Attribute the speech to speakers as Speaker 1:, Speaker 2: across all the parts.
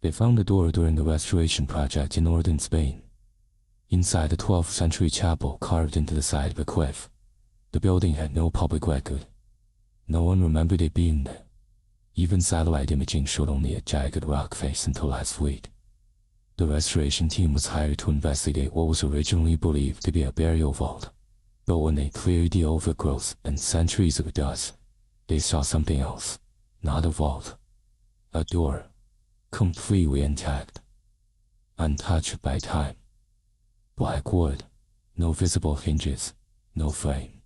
Speaker 1: They found the door during the restoration project in northern Spain. Inside the 12th century chapel carved into the side of a cliff, the building had no public record. No one remembered it being there. Even satellite imaging showed only a jagged rock face until last week. The restoration team was hired to investigate what was originally believed to be a burial vault. But when they cleared the overgrowth and centuries of dust, they saw something else. Not a vault. A door. Completely intact. Untouched by time. Black wood. No visible hinges. No frame.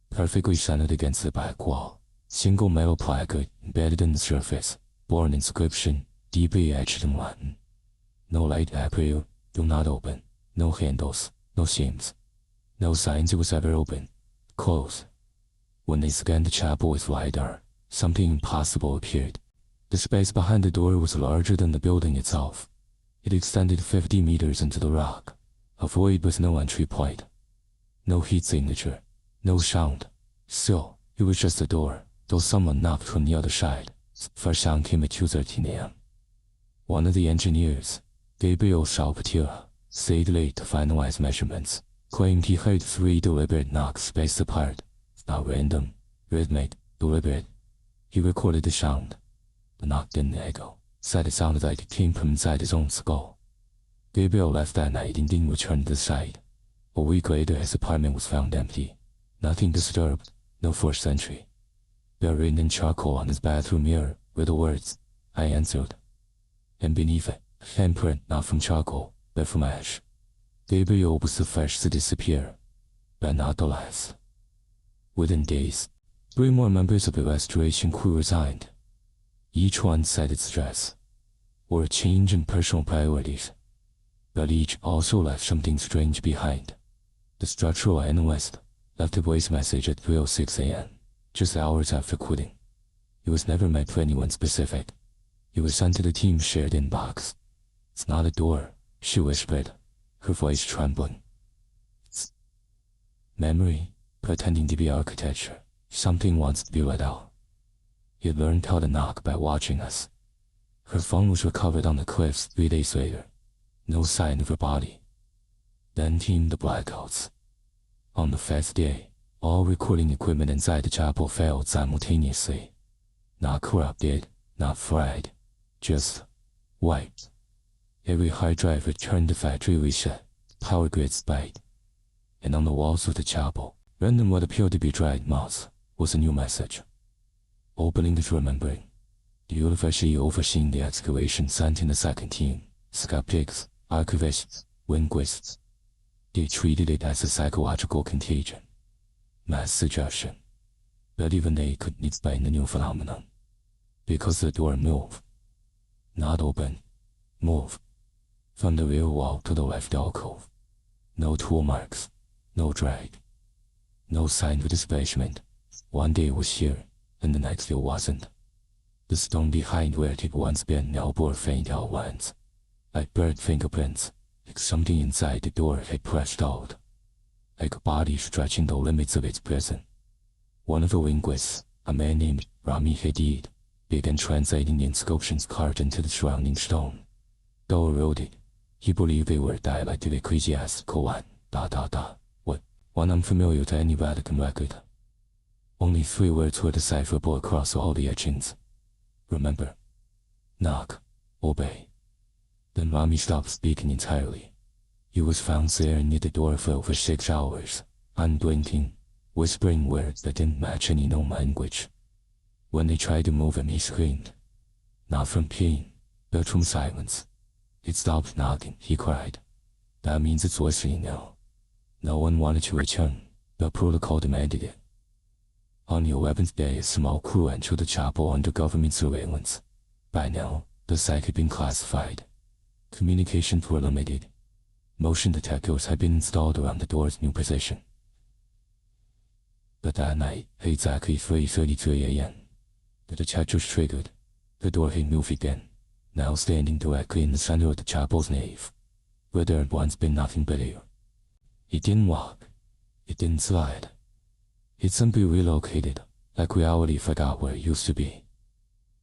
Speaker 1: Perfectly centered against the back wall. Single metal placard embedded in the surface. Bore an inscription, deeply etched in Latin. No light appeal. Do not open. No handles. No seams. No signs it was ever open. Closed. When they scanned the chapel with LiDAR, something impossible appeared. The space behind the door was larger than the building itself. It extended 50 meters into the rock, a void with no entry point. No heat signature, no sound. Still, it was just a door, though someone knocked from the other side. First sound came at 2:13 a.m. One of the engineers, Gabriel Salvatierra, stayed late to finalize measurements, claimed he heard 3 deliberate knocks spaced apart. Not random, rhythmic, deliberate. He recorded the sound. The knock didn't echo, said it sounded like it came from inside his own skull. Gabriel left that night and didn't return to the site. A week later his apartment was found empty. Nothing disturbed, no forced entry. Buried in charcoal on his bathroom mirror were the words, "I answered." And beneath it, a handprint not from charcoal, but from ash. Gabriel was the first to disappear, but not the last. Within days, 3 more members of the restoration crew resigned. Each one said its stress, or a change in personal priorities. But each also left something strange behind. The structural analyst left a voice message at 3:06 a.m., just hours after quitting. It was never meant for anyone specific. It was sent to the team's shared inbox. "It's not a door," she whispered, her voice trembling. "It's memory, pretending to be architecture. Something wants to be let out." He had learned how to knock by watching us. Her phone was recovered on the cliffs 3 days later. No sign of her body. Then came the blackouts. On the 5th day, all recording equipment inside the chapel failed simultaneously. Not corrupted, not fried, just wiped. Every hard drive returned to factory reset, power grid spiked. And on the walls of the chapel, written in what appeared to be dried moss, was a new message. Opening is remembering. The university overseeing the excavation sent in the second team, skeptics, archivists, linguists. They treated it as a psychological contagion. Mass suggestion. But even they couldn't explain the new phenomenon. Because the door moved. Not open. Moved. From the rear wall to the left alcove. No tool marks. No drag. No sign of displacement. One day it was here, and the next it wasn't. The stone behind where it had once been now bore faint outlines. Like bird fingerprints, like something inside the door had pressed out. Like a body stretching the limits of its prison. One of the linguists, a man named Rami Hadid, began translating the inscriptions carved into the surrounding stone. Though eroded, he believed they were dialect of ecclesiastical Latin, ... one unfamiliar to any Vatican record. Only 3 words were decipherable across all the etchings. Remember. Knock. Obey. Then Rami stopped speaking entirely. He was found staring at the door for over 6 hours, unblinking, whispering words that didn't match any known language. When they tried to move him, he screamed. Not from pain, but from silence. "It stopped knocking," he cried. "That means it's listening now." No one wanted to return, but protocol demanded it. On the 11th day, a small crew entered the chapel under government surveillance. By now, the site had been classified. Communications were limited. Motion detectors had been installed around the door's new position. But that night, at exactly 3:33 a.m., the detectors triggered. The door had moved again, now standing directly in the center of the chapel's nave, where there had once been nothing but air. It didn't walk. It didn't slide. It simply relocated, like reality forgot where it used to be.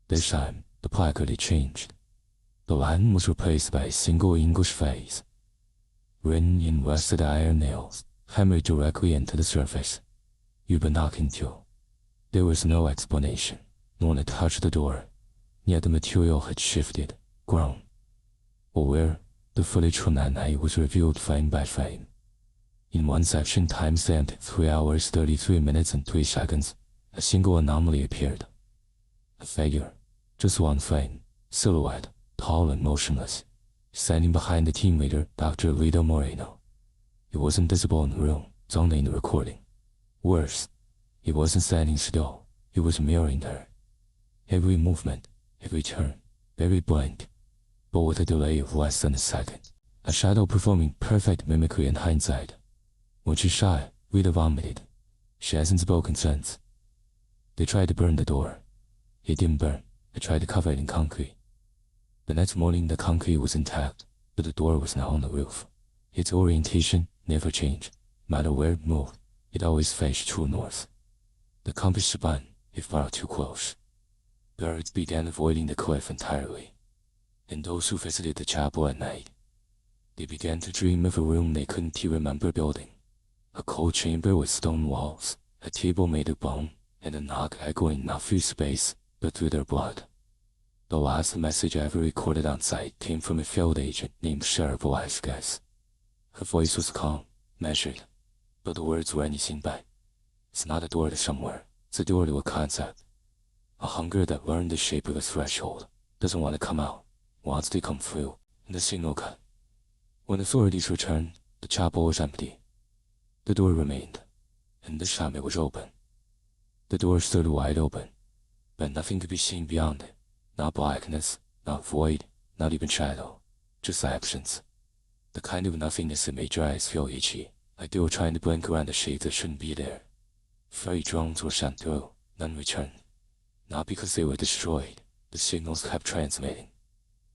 Speaker 1: This time, the placard had changed. The Latin was replaced by a single English phrase, written in rusted iron nails, hammered directly into the surface. "You've been knocking too." There was no explanation, nor a touch of the door, yet the material had shifted, grown. Or where, the footage from that night was revealed frame by frame. In one section timestamped 3 hours 33 minutes and 3 seconds, a single anomaly appeared. A figure, just one frame, silhouette, tall and motionless, standing behind the team leader, Dr. Lito Moreno. It wasn't visible in the room, it's only in the recording. Worse, it wasn't standing still, it was mirroring her. Every movement, every turn, every blink, but with a delay of less than a second. A shadow performing perfect mimicry in hindsight. When she shot, Rita vomited. She hasn't spoken since. They tried to burn the door. It didn't burn. They tried to cover it in concrete. The next morning the concrete was intact, but the door was now on the roof. Its orientation never changed. No matter where it moved, it always faced true north. The compass spun, if far too close. Birds began avoiding the cliff entirely. And those who visited the chapel at night, they began to dream of a room they couldn't remember building. A cold chamber with stone walls, a table made of bone, and a knock echoing not through space, but through their blood. The last message ever recorded on site came from a field agent named Sheriff Velasquez. Her voice was calm, measured, but the words were anything but. It's not a door to somewhere, it's a door to a concept. A hunger that learned the shape of a threshold, doesn't want to come out, wants to come through, and the signal cut. When authorities returned, the chapel was empty. The door remained, and this time it was open. The door stood wide open, but nothing could be seen beyond it. Not blackness, not void, not even shadow, just absence. The kind of nothingness that made your eyes feel itchy, like they were trying to blink around a shape that shouldn't be there. 3 drones were sent through, none returned. Not because they were destroyed, the signals kept transmitting,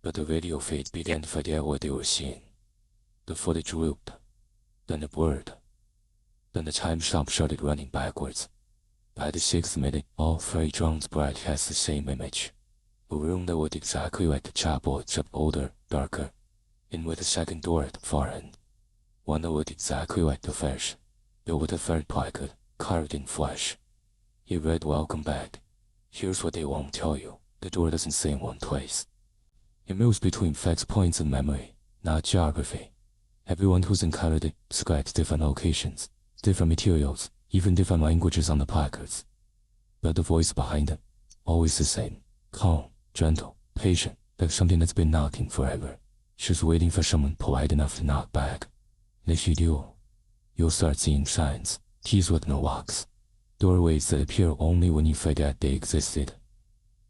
Speaker 1: but the radio feed began to forget what they were seeing. The footage looped, then it blurred. Then the timestamp started running backwards. By the 6th minute, all 3 drones broadcast the same image. A room that looked exactly like the chapel except older, darker, and with a second door at the far end. One that looked exactly like the first, built with a 3rd placard, carved in flesh. It read, "Welcome back. Here's what they won't tell you. The door doesn't stay in one place. It moves between fixed points in memory, not geography. Everyone who's encountered it describes different locations, different materials, even different languages on the placards. But the voice behind it, always the same. Calm, gentle, patient, like something that's been knocking forever. She's waiting for someone polite enough to knock back. And if you do, you'll start seeing signs, keys with no locks, doorways that appear only when you forget they existed.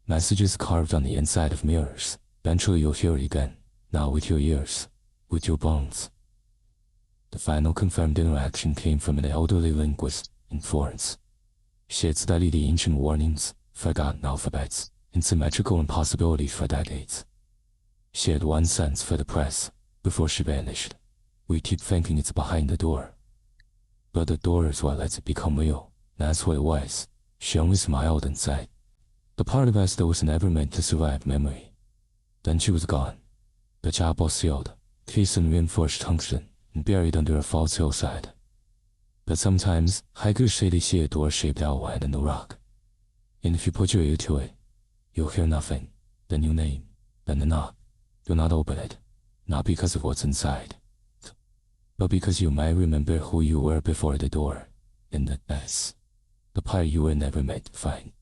Speaker 1: Messages carved on the inside of mirrors. Eventually you'll hear it again, not with your ears, with your bones. The final confirmed interaction came from an elderly linguist in Florence. She had studied the ancient warnings, forgotten alphabets, and symmetrical impossibilities for decades. She had one sense for the press, before she vanished. We keep thinking it's behind the door. But the door is what lets it become real. That's what it was. She only smiled and said, "The part of us that was never meant to survive memory." Then she was gone. The chapel sealed, cased in reinforced tungsten, and buried under a false hillside. But sometimes, hikers say they see a door-shaped outline in the rock. And if you put your ear to it, you'll hear nothing, then your name, then the knock. You'll not open it, not because of what's inside, but because you might remember who you were before the door, and the S, the part you were never meant to find.